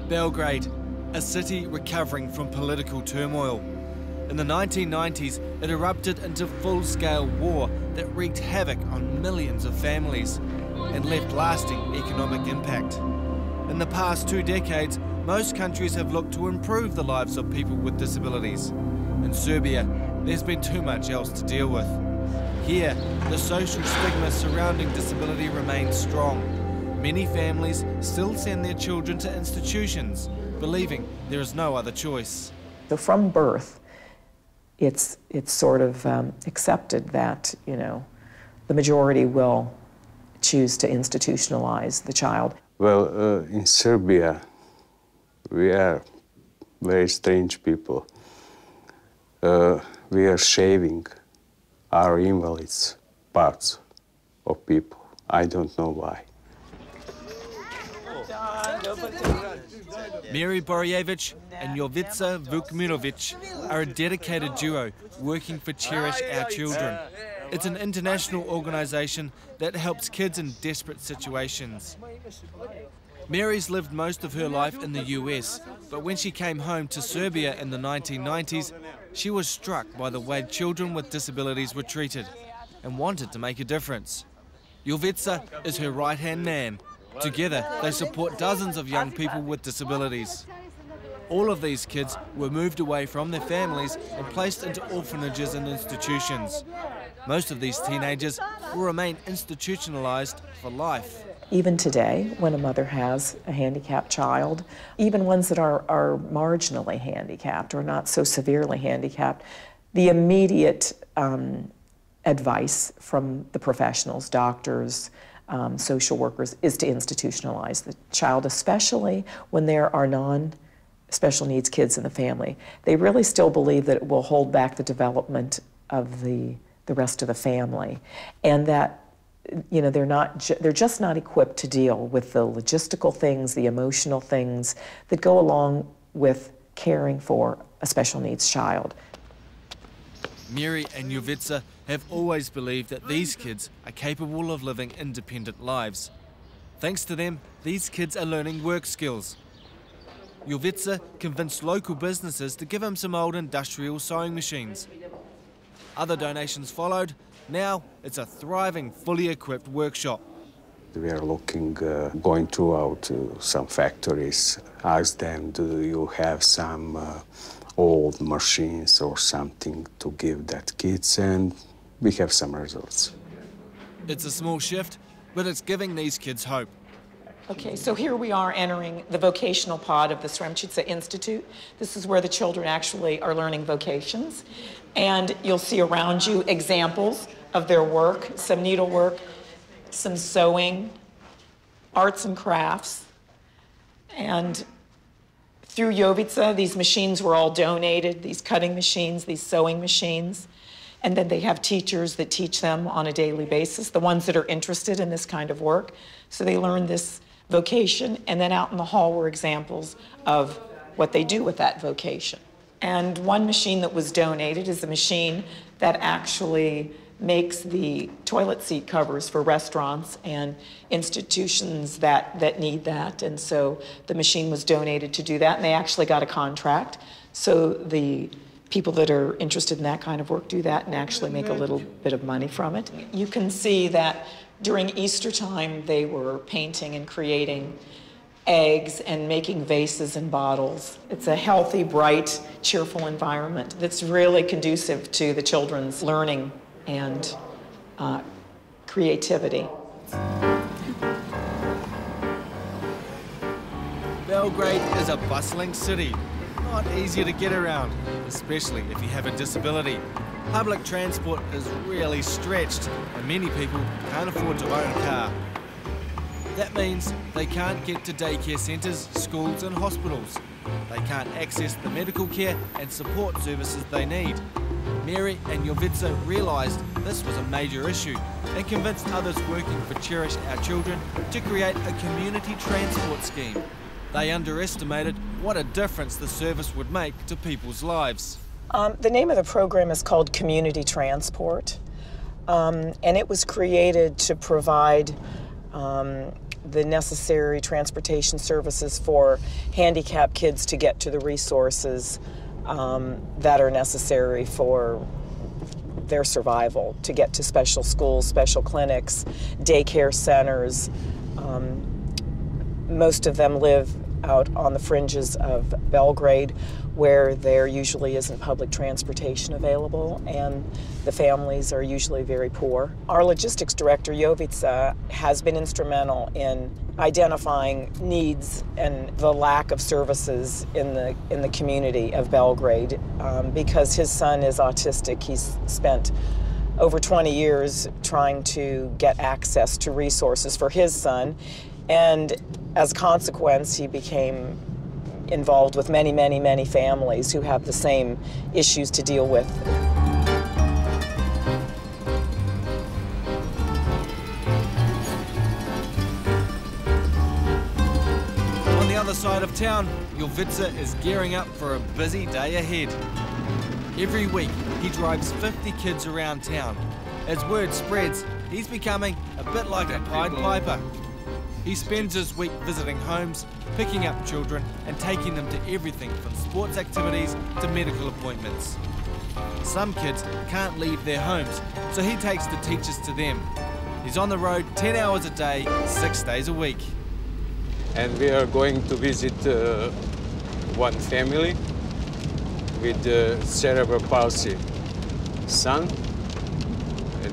Belgrade, a city recovering from political turmoil. In the 1990s, it erupted into full-scale war that wreaked havoc on millions of families and left lasting economic impact. In the past 2 decades, most countries have looked to improve the lives of people with disabilities. In Serbia, there's been too much else to deal with. Here, the social stigma surrounding disability remains strong. Many families still send their children to institutions, believing there is no other choice. So from birth, it's sort of accepted that, you know, the majority will choose to institutionalize the child. Well, in Serbia, we are very strange people. We are shaving our invalids parts of people. I don't know why. Miri Borjevic and Jovica Vukmirovic are a dedicated duo working for Cherish Our Children. It's an international organisation that helps kids in desperate situations. Mary's lived most of her life in the US, but when she came home to Serbia in the 1990s, she was struck by the way children with disabilities were treated and wanted to make a difference. Jovica is her right-hand man. Together, they support dozens of young people with disabilities. All of these kids were moved away from their families and placed into orphanages and institutions. Most of these teenagers will remain institutionalized for life. Even today, when a mother has a handicapped child, even ones that are marginally handicapped or not so severely handicapped, the immediate advice from the professionals, doctors, social workers, is to institutionalize the child, especially when there are non-special needs kids in the family. They really still believe that it will hold back the development of the rest of the family, and that, you know, they're just not equipped to deal with the logistical things, the emotional things that go along with caring for a special needs child. Miri and Jovica have always believed that these kids are capable of living independent lives. Thanks to them, these kids are learning work skills. Jovica convinced local businesses to give him some old industrial sewing machines. Other donations followed. Now it's a thriving, fully equipped workshop. We are looking, going throughout some factories, ask them, do you have some old machines or something to give that kids, and we have some results. It's a small shift, but it's giving these kids hope. Okay, so here we are entering the vocational pod of the Sremčica Institute. This is where the children actually are learning vocations. And you'll see around you examples of their work, some needlework, some sewing, arts and crafts. And through Jovica, these machines were all donated, these cutting machines, these sewing machines. And then they have teachers that teach them on a daily basis, the ones that are interested in this kind of work. So they learn this vocation, and then out in the hall were examples of what they do with that vocation. And one machine that was donated is a machine that actually makes the toilet seat covers for restaurants and institutions that need that. And so the machine was donated to do that, and they actually got a contract. So the people that are interested in that kind of work do that and actually make a little bit of money from it. You can see that during Easter time, they were painting and creating eggs and making vases and bottles. It's a healthy, bright, cheerful environment that's really conducive to the children's learning and creativity. Belgrade is a bustling city, not easy to get around, especially if you have a disability. Public transport is really stretched, and many people can't afford to own a car. That means they can't get to daycare centres, schools and hospitals. They can't access the medical care and support services they need. Mary and Jovica realised this was a major issue and convinced others working for Cherish Our Children to create a community transport scheme. They underestimated what a difference the service would make to people's lives. The name of the program is called Community Transport, and it was created to provide the necessary transportation services for handicapped kids to get to the resources that are necessary for their survival, to get to special schools, special clinics, daycare centers. Most of them live out on the fringes of Belgrade, where there usually isn't public transportation available, and the families are usually very poor. Our logistics director, Jovica, has been instrumental in identifying needs and the lack of services in the community of Belgrade. Because his son is autistic, he's spent over 20 years trying to get access to resources for his son, and as a consequence, he became involved with many, many, many families who have the same issues to deal with. On the other side of town, Jovica is gearing up for a busy day ahead. Every week, he drives 50 kids around town. As word spreads, he's becoming a bit like a Pied Piper. He spends his week visiting homes, picking up children and taking them to everything from sports activities to medical appointments. Some kids can't leave their homes, so he takes the teachers to them. He's on the road 10 hours a day, 6 days a week. And we are going to visit one family with cerebral palsy son.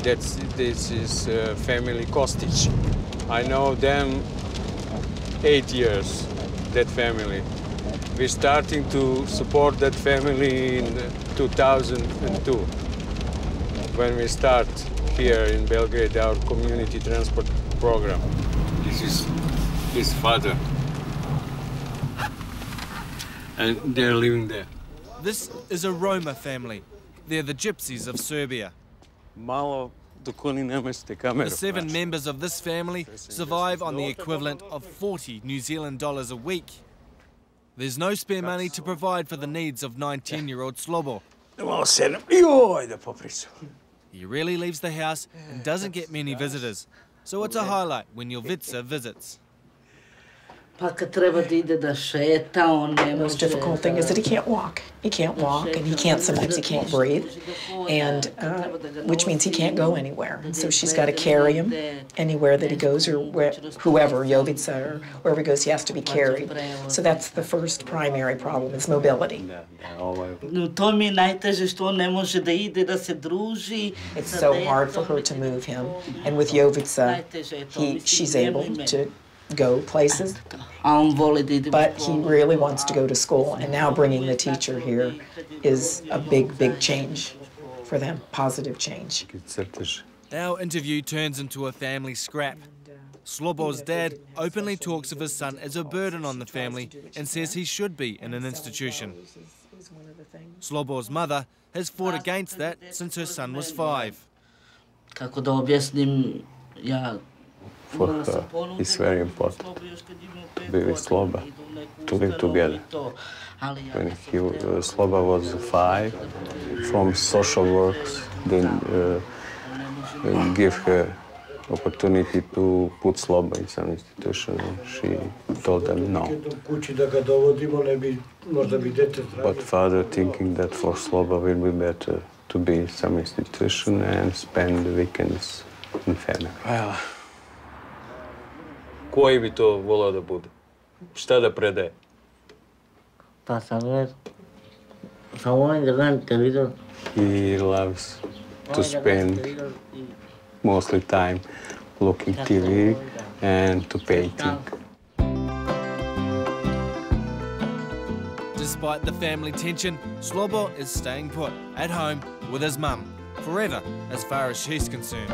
This is family Kostic. I know them 8 years, that family. We're starting to support that family in 2002, when we start here in Belgrade our community transport program. This is his father, and they're living there. This is a Roma family. They're the gypsies of Serbia. The 7 members of this family survive on the equivalent of 40 New Zealand dollars a week. There's no spare money to provide for the needs of 19-year-old Slobo. He rarely leaves the house and doesn't get many visitors, so it's a highlight when Jovica visits. The most difficult thing is that he can't walk. He can't walk, and sometimes he can't breathe, and which means he can't go anywhere. And so she's got to carry him anywhere that he goes, or whoever, Jovica, or wherever he goes, he has to be carried. So that's the first primary problem, is mobility. It's so hard for her to move him, and with Jovica, she's able to go places, but he really wants to go to school, and now bringing the teacher here is a big, big change for them, positive change. Our interview turns into a family scrap. Slobo's dad openly talks of his son as a burden on the family and says he should be in an institution. Slobo's mother has fought against that since her son was 5. For her, it's very important to be with Sloba, to live together. When Sloba was 5, from social works, then give her opportunity to put Sloba in some institution. She told them no. But father thinking that for Sloba will be better to be in some institution and spend the weekends in family. Well, koji bi to volao da bude? Šta da predaje? He loves to spend mostly time looking TV and to painting. Despite the family tension, Slobo is staying put at home with his mum, forever as far as she's concerned.